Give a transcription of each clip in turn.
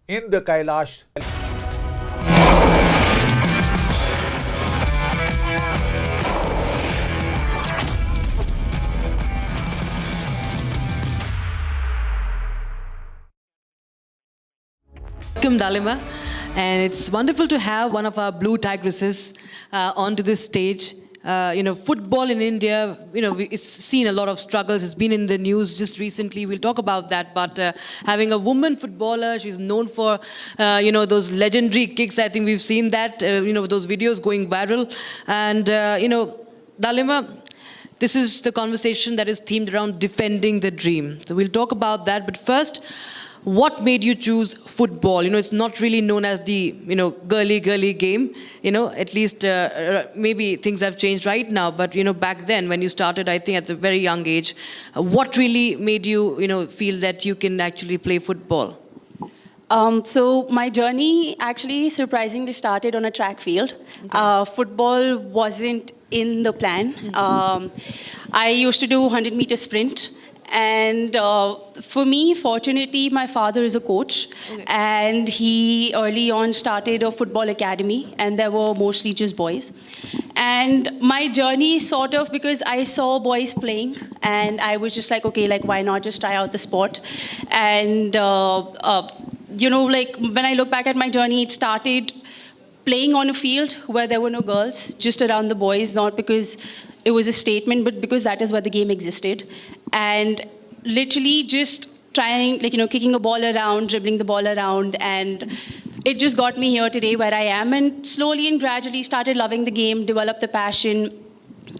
in the Kailash. Welcome, Dalima. And it's wonderful to have one of our blue tigresses onto this stage. Football in India, it's seen a lot of struggles. It's been in the news just recently. We'll talk about that. But having a woman footballer, she's known for, those legendary kicks. I think we've seen that, those videos going viral. And, Dalima, this is the conversation that is themed around defending the dream. So we'll talk about that. But first, what made you choose football? It's not really known as the, girly game. At least maybe things have changed right now. But, back then when you started, I think at a very young age, what really made you, feel that you can actually play football? So my journey actually surprisingly started on a track field. Okay. Football wasn't in the plan. I used to do 100-meter sprint. And for me, fortunately, my father is a coach. Okay. And he early on started a football academy, and there were mostly just boys. And my journey sort of, because I saw boys playing, and I was just like, okay, why not just try out the sport? And, when I look back at my journey, it started playing on a field where there were no girls, just around the boys, not because it was a statement, but because that is where the game existed. And literally just trying, kicking a ball around, dribbling the ball around, and it just got me here today where I am, and slowly and gradually started loving the game, developed the passion.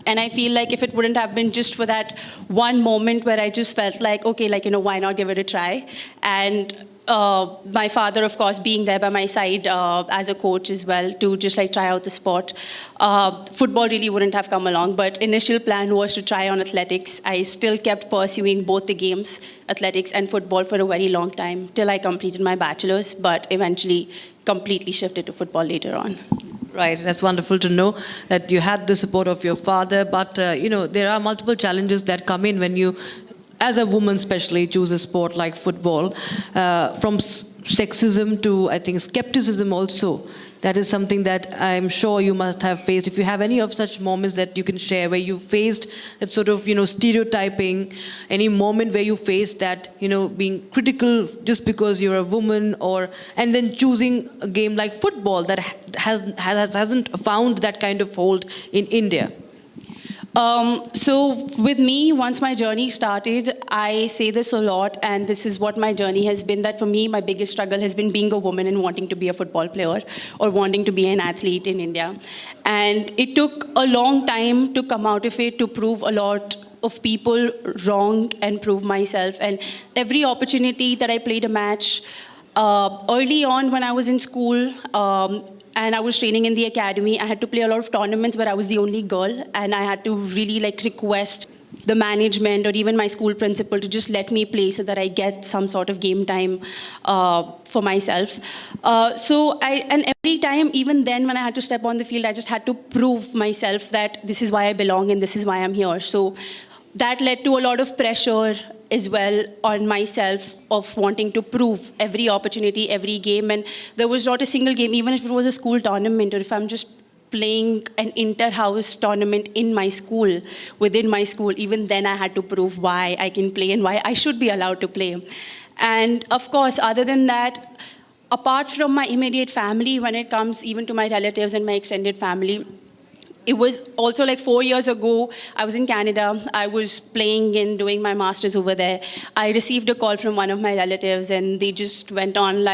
And I feel like if it wouldn't have been just for that one moment where I just felt like, okay, why not give it a try? And my father, of course, being there by my side as a coach as well to just try out the sport. Football really wouldn't have come along, but initial plan was to try on athletics. I still kept pursuing both the games, athletics and football, for a very long time till I completed my bachelor's, but eventually completely shifted to football later on. Right, that's wonderful to know that you had the support of your father, but there are multiple challenges that come in when you, as a woman especially, choose a sport like football, from sexism to, I think, skepticism also. That is something that I'm sure you must have faced. If you have any of such moments that you can share where you faced that sort of, stereotyping, any moment where you faced that, being critical just because you're a woman, and then choosing a game like football that hasn't found that kind of hold in India. So with me, once my journey started, I say this a lot, and this is what my journey has been, that for me, my biggest struggle has been being a woman and wanting to be a football player or wanting to be an athlete in India. And it took a long time to come out of it, to prove a lot of people wrong and prove myself. And every opportunity that I played a match, early on when I was in school, and I was training in the academy, I had to play a lot of tournaments where I was the only girl, and I had to really request the management or even my school principal to just let me play so that I get some sort of game time for myself. And every time, even then when I had to step on the field, I just had to prove myself that this is why I belong and this is why I'm here. So that led to a lot of pressure as well on myself of wanting to prove every opportunity, every game. And there was not a single game, even if it was a school tournament or if I'm just playing an inter-house tournament in my school, within my school, even then I had to prove why I can play and why I should be allowed to play. And of course, other than that, apart from my immediate family, when it comes even to my relatives and my extended family, it was also 4 years ago, I was in Canada. I was playing and doing my master's over there. I received a call from one of my relatives and they just went on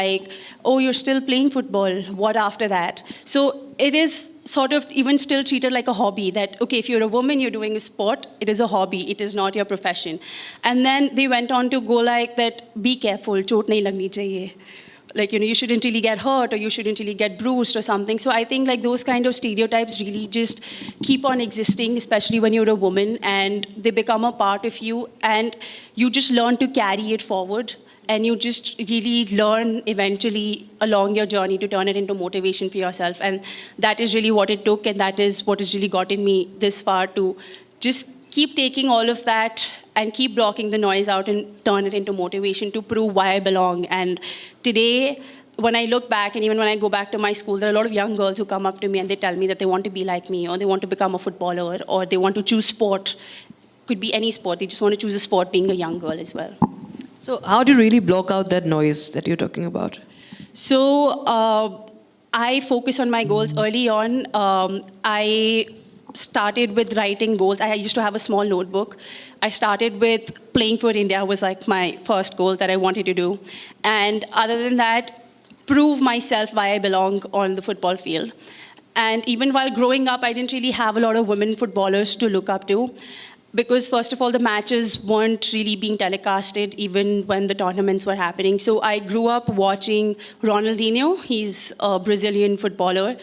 oh, you're still playing football. What after that? So it is sort of even still treated like a hobby that, okay, if you're a woman, you're doing a sport, it is a hobby, it is not your profession. And then they went on to go that, be careful, chot nahi lagni chahiye. You shouldn't really get hurt or you shouldn't really get bruised or something. So I think those kind of stereotypes really just keep on existing, especially when you're a woman, and they become a part of you and you just learn to carry it forward. And you just really learn eventually along your journey to turn it into motivation for yourself. And that is really what it took, and that is what has really gotten me this far, to just keep taking all of that and keep blocking the noise out and turn it into motivation to prove why I belong. And today, when I look back, and even when I go back to my school, there are a lot of young girls who come up to me and they tell me that they want to be like me, or they want to become a footballer, or they want to choose sport. Could be any sport. They just want to choose a sport being a young girl as well. So how do you really block out that noise that you're talking about? So I focus on my goals early on. I started with writing goals. I used to have a small notebook. I started with playing for India was like my first goal that I wanted to do. And other than that, prove myself why I belong on the football field. And even while growing up, I didn't really have a lot of women footballers to look up to. Because first of all, the matches weren't really being telecasted even when the tournaments were happening. So I grew up watching Ronaldinho. He's a Brazilian footballer,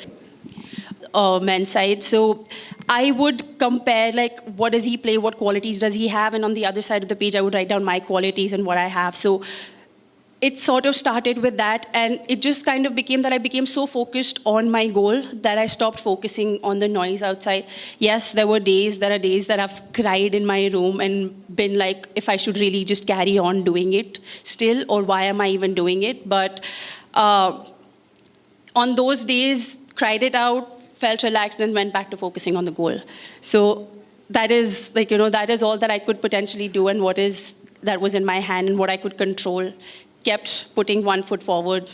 men's side. So I would compare, like, what does he play, what qualities does he have, and on the other side of the page, I would write down my qualities and what I have. So it sort of started with that, and it just kind of became that I became so focused on my goal that I stopped focusing on the noise outside. Yes, there are days that I've cried in my room and been like, if I should really just carry on doing it still, or why am I even doing it? But on those days, cried it out, felt relaxed, and then went back to focusing on the goal. So that is like, that is all that I could potentially do, and that was in my hand and what I could control. Kept putting one foot forward,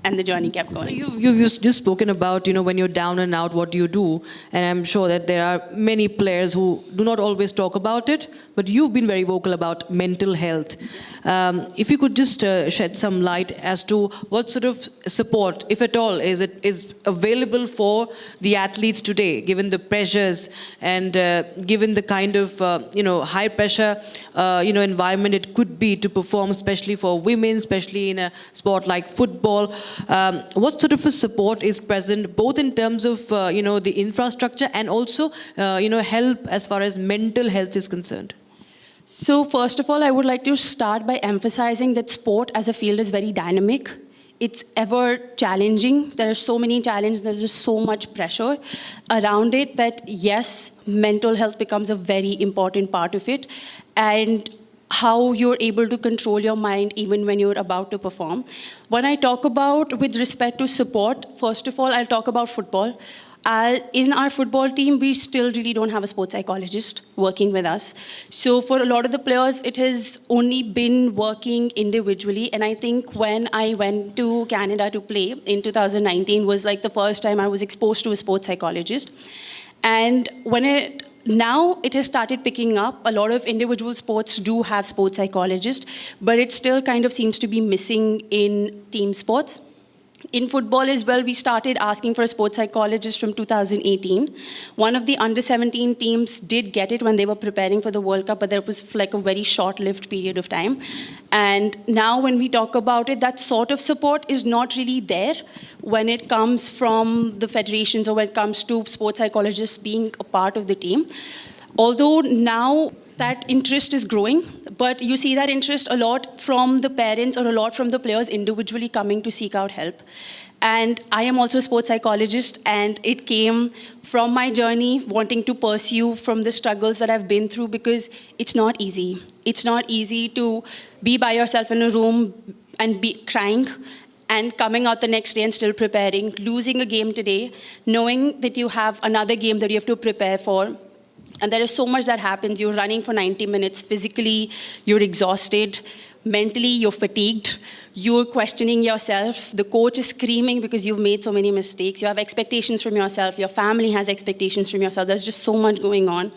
and the journey kept going. You've just spoken about, when you're down and out, what do you do? And I'm sure that there are many players who do not always talk about it, but you've been very vocal about mental health. If you could just shed some light as to what sort of support, if at all, is available for the athletes today, given the pressures and given the kind of, high pressure, environment it could be to perform, especially for women, especially in a sport like football. What sort of a support is present, both in terms of, the infrastructure and also, help as far as mental health is concerned? So first of all, I would like to start by emphasizing that sport as a field is very dynamic. It's ever challenging. There are so many challenges. There's just so much pressure around it that, yes, mental health becomes a very important part of it. And how you're able to control your mind even when you're about to perform. When I talk about with respect to support, first of all, I'll talk about football. In our football team, we still really don't have a sports psychologist working with us. So for a lot of the players, it has only been working individually. And I think when I went to Canada to play in 2019 was like the first time I was exposed to a sports psychologist. And now it has started picking up. A lot of individual sports do have sports psychologists, but it still kind of seems to be missing in team sports. In football as well, we started asking for a sports psychologist from 2018. One of the under-17 teams did get it when they were preparing for the World Cup, but there was like a very short-lived period of time. And now when we talk about it, that sort of support is not really there when it comes from the federations or when it comes to sports psychologists being a part of the team. Although now that interest is growing, but you see that interest a lot from the parents or a lot from the players individually coming to seek out help. And I am also a sports psychologist, and it came from my journey wanting to pursue from the struggles that I've been through, because it's not easy. It's not easy to be by yourself in a room and be crying and coming out the next day and still preparing, losing a game today, knowing that you have another game that you have to prepare for. And there is so much that happens. You're running for 90 minutes. Physically, you're exhausted. Mentally, you're fatigued. You're questioning yourself. The coach is screaming because you've made so many mistakes. You have expectations from yourself. Your family has expectations from yourself. There's just so much going on.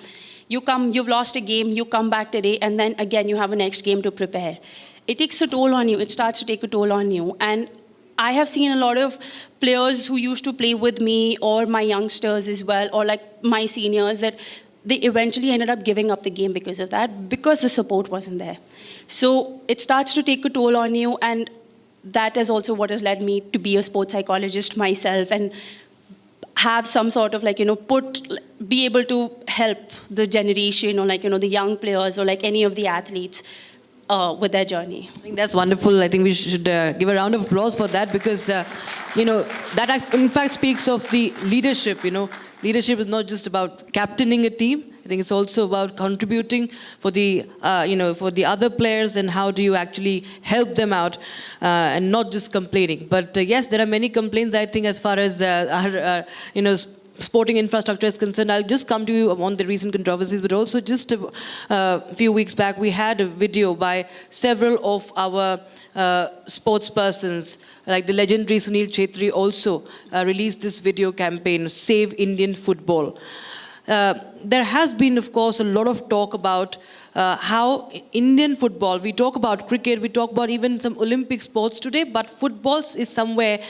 You've lost a game. You come back today, and then again, you have a next game to prepare. It takes a toll on you. It starts to take a toll on you. And I have seen a lot of players who used to play with me, or my youngsters as well, or like my seniors, that they eventually ended up giving up the game because of that, because the support wasn't there. So it starts to take a toll on you, and that is also what has led me to be a sports psychologist myself and have some sort of be able to help the generation, or the young players, or like any of the athletes with their journey. I think that's wonderful. I think we should give a round of applause for that, because, that in fact speaks of the leadership. Leadership is not just about captaining a team. I think it's also about contributing for the, for the other players, and how do you actually help them out and not just complaining. But yes, there are many complaints, I think, as far as our, sporting infrastructure is concerned. I'll just come to you on the recent controversies, but also just a few weeks back, we had a video by several of our sports persons, like the legendary Sunil Chetri also released this video campaign, Save Indian Football. There has been, of course, a lot of talk about how Indian football, we talk about cricket, we talk about even some Olympic sports today, but football is somewhere,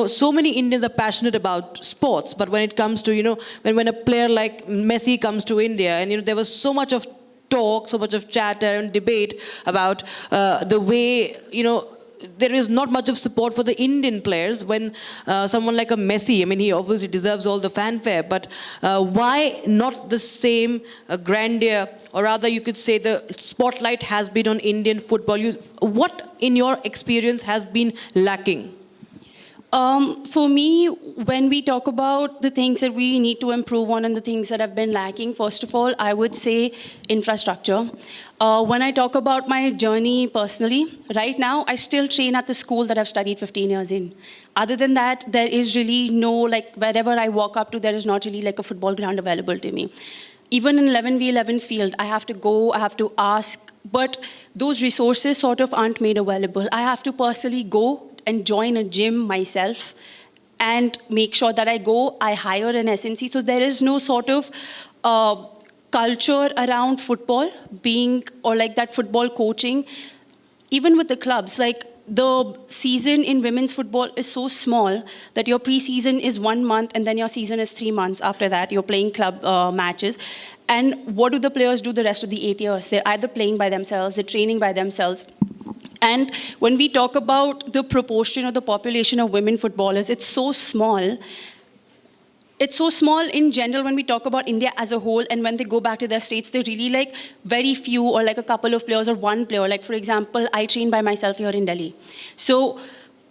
so many Indians are passionate about sports, but when it comes to, when a player like Messi comes to India, and, there was so much of talk, so much of chatter and debate about the way, there is not much of support for the Indian players when someone like a Messi, I mean, he obviously deserves all the fanfare, but why not the same grandeur, or rather you could say the spotlight has been on Indian football? What, in your experience, has been lacking? For me, when we talk about the things that we need to improve on and the things that have been lacking, first of all, I would say infrastructure. When I talk about my journey personally, right now, I still train at the school that I've studied 15 years in. Other than that, there is really no, wherever I walk up to, there is not really a football ground available to me. Even in 11v11 field, I have to go, I have to ask, but those resources sort of aren't made available. I have to personally go and join a gym myself and make sure that I hire an SNC. So there is no sort of culture around football or that football coaching. Even with the clubs, the season in women's football is so small that your pre-season is 1 month and then your season is 3 months after that. You're playing club matches. And what do the players do the rest of the 8 years? They're either playing by themselves, they're training by themselves. And when we talk about the proportion of the population of women footballers, it's so small. It's so small in general when we talk about India as a whole, and when they go back to their states, they're really very few, or a couple of players or one player. For example, I train by myself here in Delhi. So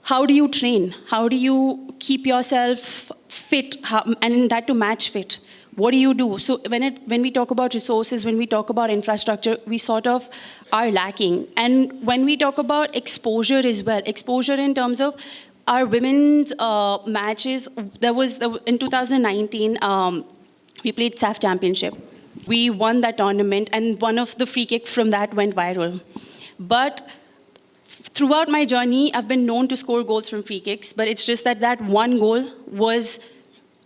how do you train? How do you keep yourself fit, and that to match fit? What do you do? So when we talk about resources, when we talk about infrastructure, we sort of are lacking. And when we talk about exposure as well, exposure in terms of our women's matches, in 2019, we played SAF Championship. We won that tournament, and one of the free kick from that went viral. But throughout my journey, I've been known to score goals from free kicks, but it's just that one goal was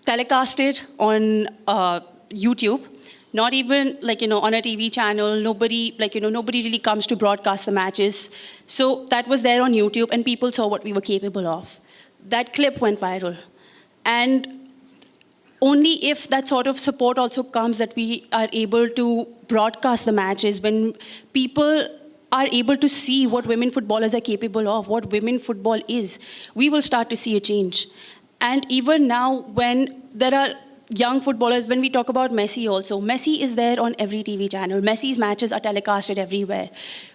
telecasted on YouTube, not even on a TV channel. Nobody nobody really comes to broadcast the matches. So that was there on YouTube, and people saw what we were capable of. That clip went viral, and only if that sort of support also comes that we are able to broadcast the matches, when people are able to see what women footballers are capable of, what women football is, we will start to see a change. And even now, when there are young footballers, when we talk about Messi also, Messi is there on every TV channel. Messi's matches are telecasted everywhere.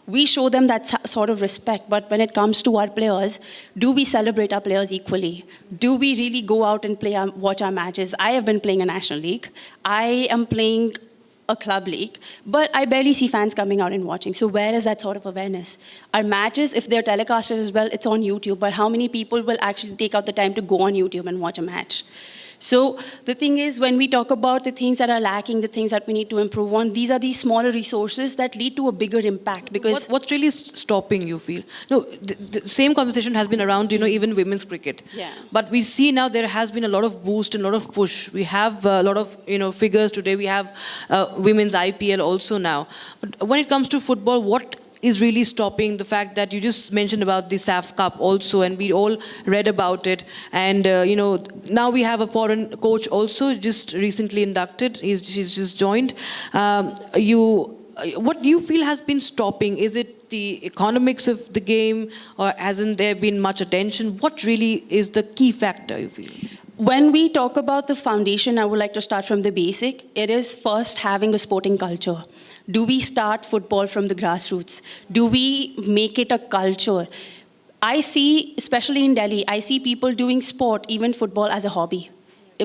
We show them that sort of respect, but when it comes to our players, do we celebrate our players equally? Do we really go out and watch our matches? I have been playing a national league. I am playing a club league, but I barely see fans coming out and watching. So where is that sort of awareness? Our matches, if they're telecasted as well, it's on YouTube, but how many people will actually take out the time to go on YouTube and watch a match? So the thing is, when we talk about the things that are lacking, the things that we need to improve on, these are these smaller resources that lead to a bigger impact. Because what's really stopping, you feel? No, the same conversation has been around, even women's cricket. Yeah. But we see now there has been a lot of boost and a lot of push. We have a lot of figures today. We have women's IPL also now. But when it comes to football, what is really stopping? The fact that you just mentioned about the SAF Cup also, and we all read about it. And, now we have a foreign coach also, just recently inducted. She's just joined. What do you feel has been stopping? Is it the economics of the game, or hasn't there been much attention? What really is the key factor, you feel? When we talk about the foundation, I would like to start from the basic. It is first having a sporting culture. Do we start football from the grassroots? Do we make it a culture? I see, especially in Delhi, I see people doing sport, even football, as a hobby.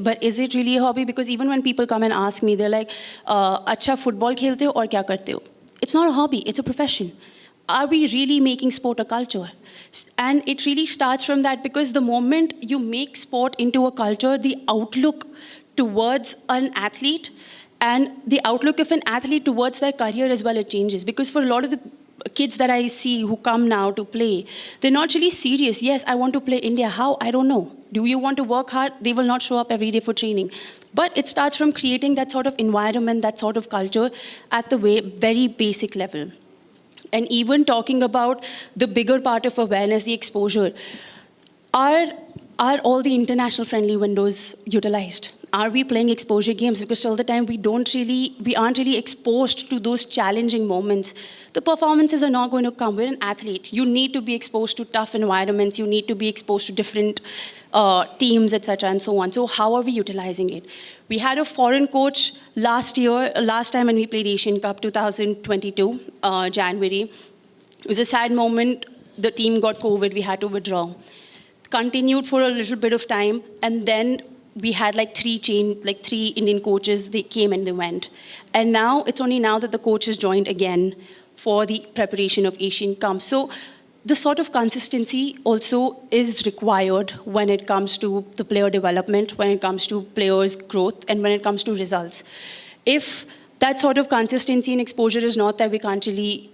but is it really a hobby? Because even when people come and ask me, they're like, "Acha football khelte ho aur kya karte ho?" It's not a hobby; it's a profession. Are we really making sport a culture? And it really starts from that, because the moment you make sport into a culture, the outlook towards an athlete and the outlook of an athlete towards their career as well, it changes. Because for a lot of the kids that I see who come now to play, they're not really serious. Yes, I want to play India. How? I don't know. Do you want to work hard? They will not show up every day for training. But it starts from creating that sort of environment, that sort of culture at the very basic level. And even talking about the bigger part of awareness, the exposure, are all the international friendly windows utilized? Are we playing exposure games? Because till the time we aren't really exposed to those challenging moments, the performances are not going to come. We're an athlete. You need to be exposed to tough environments. You need to be exposed to different teams, etc., and so on. So how are we utilizing it? We had a foreign coach last time when we played Asian Cup 2022, January. It was a sad moment. The team got COVID. We had to withdraw. Continued for a little bit of time, and then we had like three Indian coaches. They came and they went. And now, it's only now that the coach has joined again for the preparation of Asian Cup. So the sort of consistency also is required when it comes to the player development, when it comes to players' growth, and when it comes to results. If that sort of consistency and exposure is not there, we can't really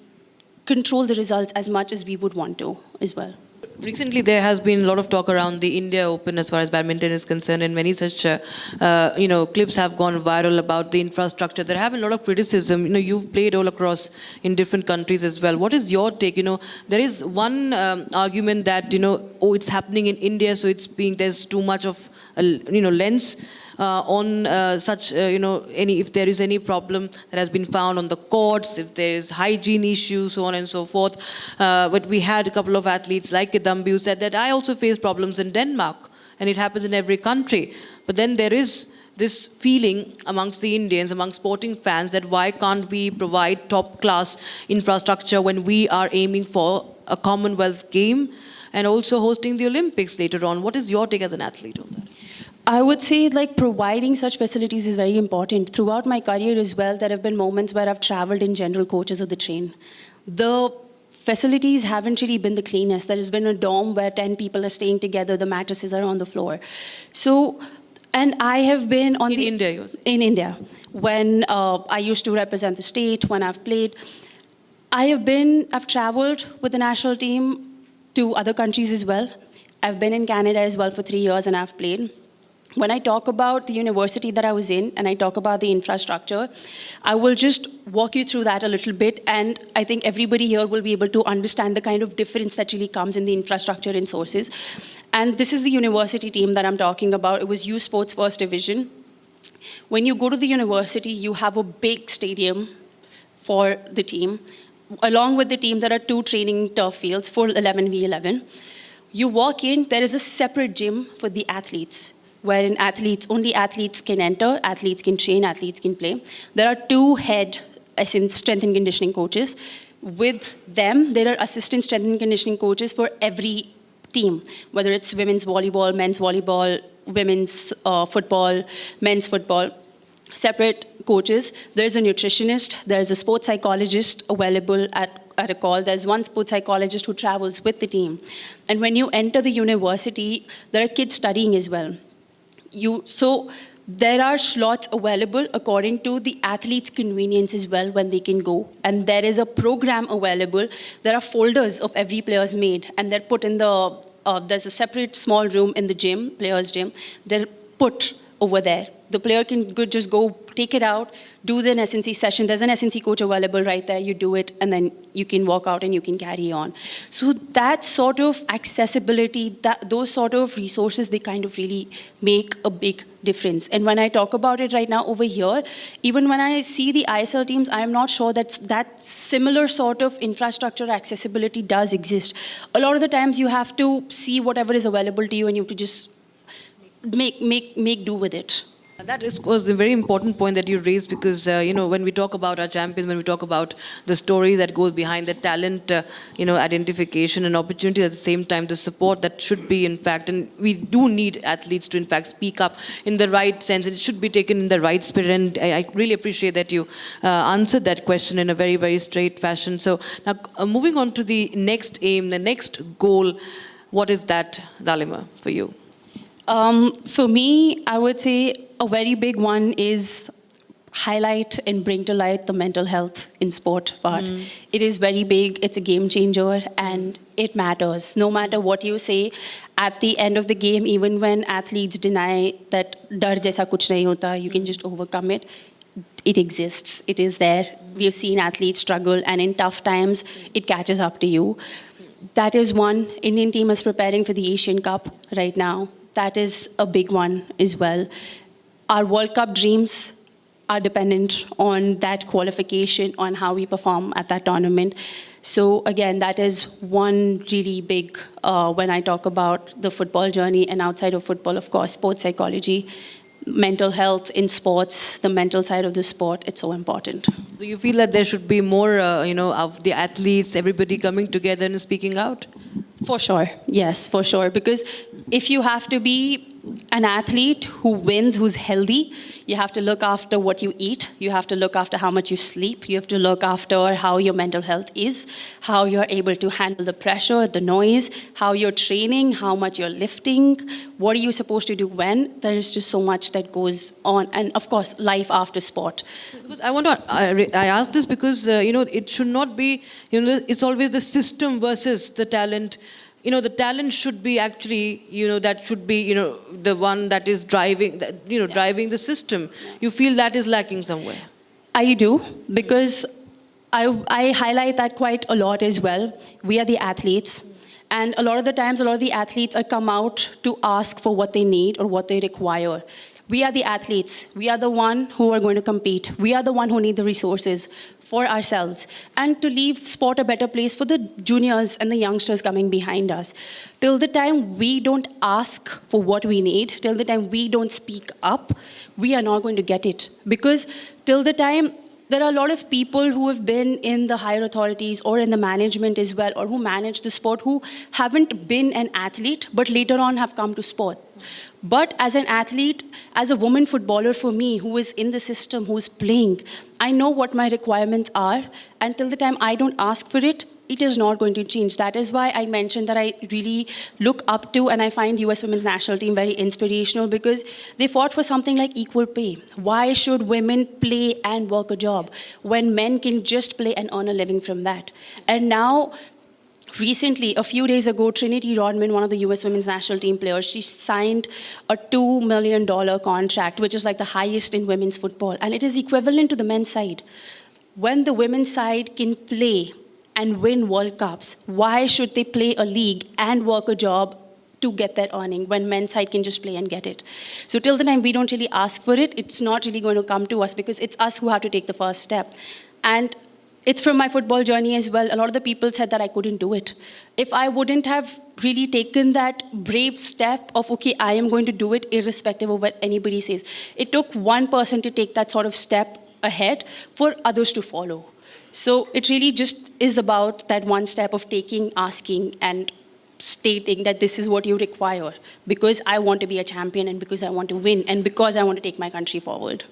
control the results as much as we would want to as well. Recently, there has been a lot of talk around the India Open as far as badminton is concerned, and many such, clips have gone viral about the infrastructure. There have been a lot of criticism. You've played all across in different countries as well. What is your take? There is one argument that it's happening in India, so there's too much of lens on such, if there is any problem that has been found on the courts, if there is hygiene issues, so on and so forth. But we had a couple of athletes like Kidambi who said that I also face problems in Denmark, and it happens in every country. But then there is this feeling amongst the Indians, among sporting fans, that why can't we provide top-class infrastructure when we are aiming for a Commonwealth game and also hosting the Olympics later on? What is your take as an athlete on that? I would say providing such facilities is very important. Throughout my career as well, there have been moments where I've traveled in general coaches of the train. The facilities haven't really been the cleanest. There has been a dorm where 10 people are staying together, the mattresses are on the floor. So, and I have been on in India, when I used to represent the state, when I've played. I've traveled with the national team to other countries as well. I've been in Canada as well for 3 years, and I've played. When I talk about the university that I was in and I talk about the infrastructure, I will just walk you through that a little bit, and I think everybody here will be able to understand the kind of difference that really comes in the infrastructure and sources. And this is the university team that I'm talking about. It was U Sports First Division. When you go to the university, you have a big stadium for the team. Along with the team, there are 2 training turf fields for 11v11. You walk in, there is a separate gym for the athletes, wherein only athletes can enter, athletes can train, athletes can play. There are 2 head strength and conditioning coaches. With them, there are assistant strength and conditioning coaches for every team, whether it's women's volleyball, women's football, men's football. Separate coaches. There's a nutritionist, there's a sports psychologist available at a call. There's one sports psychologist who travels with the team. And when you enter the university, there are kids studying as well. So there are slots available according to the athlete's convenience as well when they can go. And there is a program available. There are folders of every player's made, and they're put in there's a separate small room in the gym, player's gym. They're put over there. The player can just go, take it out, do the SNC session. There's an SNC coach available right there. You do it, and then you can walk out and you can carry on. So that sort of accessibility, those sort of resources, they kind of really make a big difference. And when I talk about it right now over here, even when I see the ISL teams, I'm not sure that similar sort of infrastructure accessibility does exist. A lot of the times you have to see whatever is available to you, and you have to just make do with it. Was a very important point that you raised because, when we talk about our champions, when we talk about the stories that goes behind the talent, identification and opportunity at the same time, the support that should be, in fact, and we do need athletes to, in fact, speak up in the right sense, and it should be taken in the right spirit. And I really appreciate that you answered that question in a very, very straight fashion. So now, moving on to the next aim, the next goal, what is that, Dalima, for you? For me, I would say a very big one is highlight and bring to light the mental health in sport part. It is very big, it's a game changer, and it matters. No matter what you say, at the end of the game, even when athletes deny that dar jaisa kuch nahi hota, you can just overcome it. It exists, it is there. We have seen athletes struggle, and in tough times, it catches up to you. That is one. Indian team is preparing for the Asian Cup right now. That is a big one as well. Our World Cup dreams are dependent on that qualification, on how we perform at that tournament. So again, that is one really big, when I talk about the football journey, and outside of football, of course, sports psychology, mental health in sports, the mental side of the sport, it's so important. Do you feel that there should be more, of the athletes, everybody coming together and speaking out? For sure, yes, for sure. Because if you have to be an athlete who wins, who's healthy, you have to look after what you eat, you have to look after how much you sleep, you have to look after how your mental health is, how you're able to handle the pressure, the noise, how you're training, how much you're lifting, what are you supposed to do when. There is just so much that goes on. And of course, life after sport. Because I ask this because, it should not be, it's always the system versus the talent. The talent should be actually, that should be, the one that is driving, driving the system. You feel that is lacking somewhere? I do, because I highlight that quite a lot as well. We are the athletes. And a lot of the times, a lot of the athletes are come out to ask for what they need or what they require. We are the athletes. We are the one who are going to compete. We are the one who need the resources for ourselves and to leave sport a better place for the juniors and the youngsters coming behind us. Till the time we don't ask for what we need, till the time we don't speak up, we are not going to get it. Because till the time, there are a lot of people who have been in the higher authorities or in the management as well, or who manage the sport, who haven't been an athlete, but later on have come to sport. But as an athlete, as a woman footballer for me, who is in the system, who is playing, I know what my requirements are. Until the time I don't ask for it, it is not going to change. That is why I mentioned that I really look up to, and I find US Women's National Team very inspirational, because they fought for something like equal pay. Why should women play and work a job when men can just play and earn a living from that? And now, recently, a few days ago, Trinity Rodman, one of the US Women's National Team players, she signed a $2 million contract, which is like the highest in women's football. And it is equivalent to the men's side. When the women's side can play and win World Cups, why should they play a league and work a job to get that earning when men's side can just play and get it? So till the time we don't really ask for it, it's not really going to come to us, because it's us who have to take the first step. And it's from my football journey as well. A lot of the people said that I couldn't do it. If I wouldn't have really taken that brave step of, okay, I am going to do it irrespective of what anybody says. It took one person to take that sort of step ahead for others to follow. So it really just is about that one step of taking, asking, and stating that this is what you require, because I want to be a champion, and because I want to win, and because I want to take my country forward.